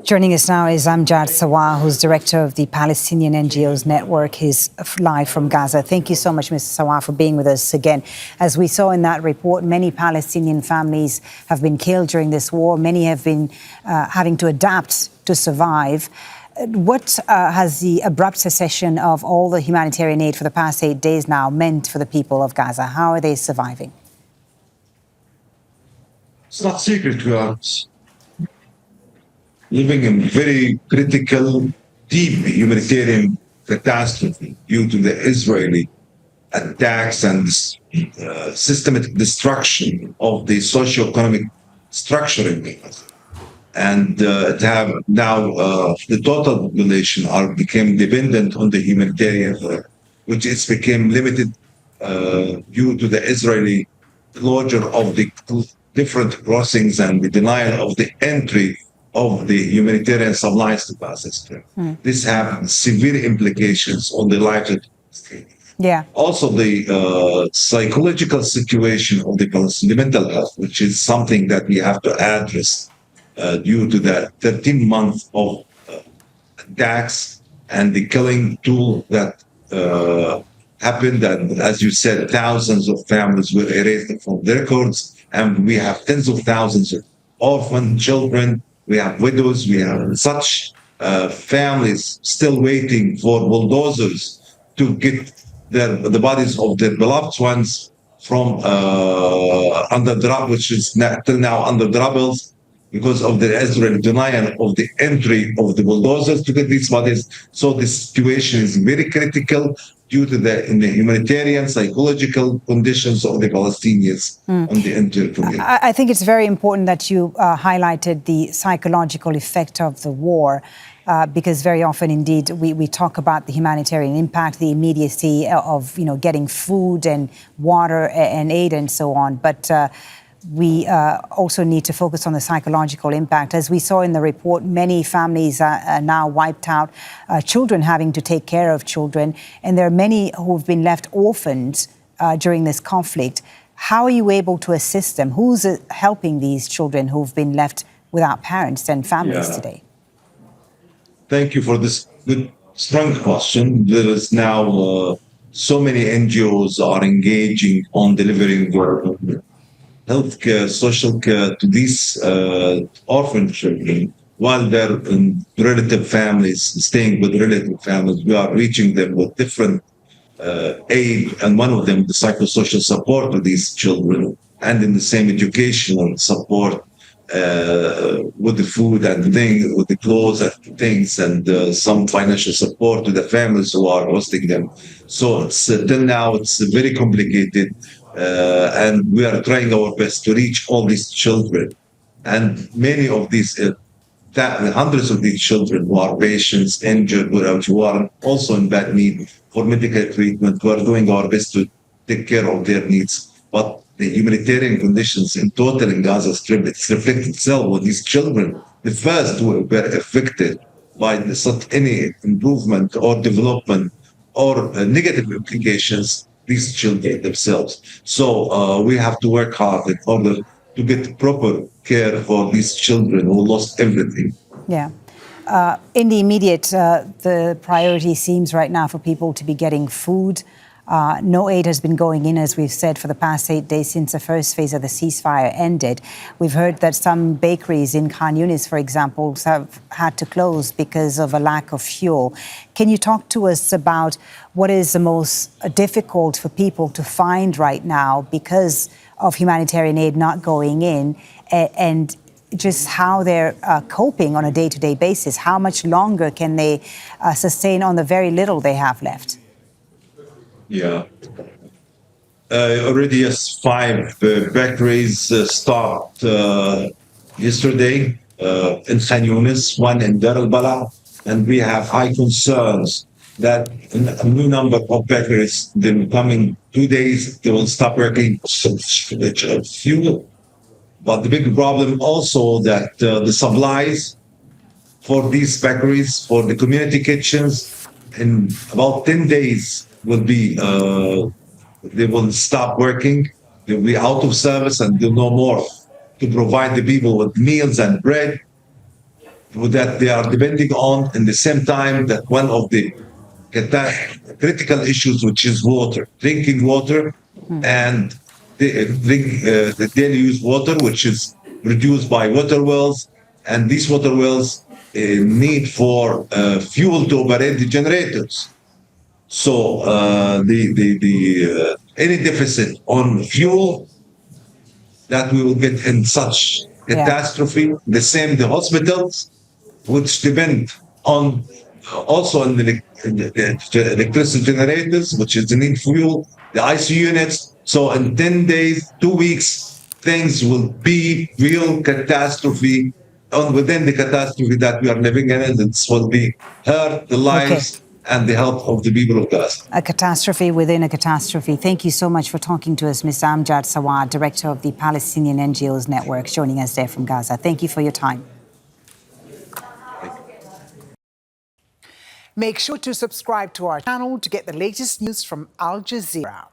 Joining us now is Amjad Shawa, who's director of the Palestinian NGOs Network. He's live from Gaza. Thank you so much, Mr. Shawa, for being with us again. As we saw in that report, many Palestinian families have been killed during this war. Many have been having to adapt to survive. What has the abrupt cessation of all the humanitarian aid for the past 8 days now meant for the people of Gaza? How are they surviving? It's not secret to us. Living in very critical, deep humanitarian catastrophe due to the Israeli attacks and systematic destruction of the socioeconomic structure in Gaza. And have now the total population became dependent on the humanitarian, which is became limited due to the Israeli closure of the different crossings and the denial of the entry of the humanitarian supplies to Gaza. This has severe implications on the lives of Palestinians. Yeah. Also, the psychological situation of the Palestinian mental health, which is something that we have to address due to that 13 months of attacks and the killing tool that happened. And as you said, thousands of families were erased from the records, and we have tens of thousands of orphaned children. We have widows, we have such families still waiting for bulldozers to get the bodies of their beloved ones from under the rubble, which is till now under the rubble because of the Israeli denial of the entry of the bulldozers to get these bodies. So the situation is very critical due to the humanitarian, psychological conditions of the Palestinians on the entire community. I think it's very important that you highlighted the psychological effect of the war, because very often, indeed, we talk about the humanitarian impact, the immediacy of getting food and water and aid and so on, but we also need to focus on the psychological impact. As we saw in the report, many families are now wiped out, children having to take care of children, and there are many who've been left orphaned during this conflict. How are you able to assist them? Who's helping these children who've been left without parents and families today? Thank you for this good, strong question. There is now so many NGOs are engaging on delivering healthcare, social care to these orphan children while they're in relative families, staying with relative families. We are reaching them with different aid, and one of them, the psychosocial support to these children, and in the same educational support with the food and things, with the clothes and things, and some financial support to the families who are hosting them. So till now, it's very complicated. And we are trying our best to reach all these children. And many of these, hundreds of these children who are patients, injured, who are also in bad need for medical treatment, we are doing our best to take care of their needs. But the humanitarian conditions in total in Gaza Strip, it's reflected itself with these children, the first who were affected by any improvement or development or negative implications, these children themselves. So we have to work hard in order to get proper care for these children who lost everything. Yeah. In the immediate, the priority seems right now for people to be getting food. No aid has been going in, as we've said, for the past 8 days since the first phase of the ceasefire ended. We've heard that some bakeries in Khan Yunis, for example, have had to close because of a lack of fuel. Can you talk to us about what is the most difficult for people to find right now because of humanitarian aid not going in, and just how they're coping on a day-to-day basis? How much longer can they sustain on the very little they have left? Yeah. Already, yes, 5 bakeries stopped yesterday in Khan Yunis, 1 in Dar al-Bala, and we have high concerns that a new number of bakeries in the coming 2 days, they will stop working fuel. But the big problem also that the supplies for these bakeries, for the community kitchens, in about 10 days will be, they will stop working, they'll be out of service, and they'll no more to provide the people with meals and bread. that they are depending on, in the same time that one of the critical issues, which is water, drinking water, and the daily use water, which is produced by water wells, and these water wells need for fuel to operate the generators. So any deficit on fuel that we will get in such Yeah. catastrophe, the same the hospitals, which depend on also on the electricity generators, which is the need fuel, the ICU units. So in 10 days, 2 weeks, things will be real catastrophe. And within the catastrophe that we are living in, and this will be hurt the Okay. lives and the health of the people of Gaza. A catastrophe within a catastrophe. Thank you so much for talking to us, Mr. Amjad Shawa, Director of the Palestinian NGOs Network, joining us there from Gaza. Thank you for your time. Make sure to subscribe to our channel to get the latest news from Al Jazeera.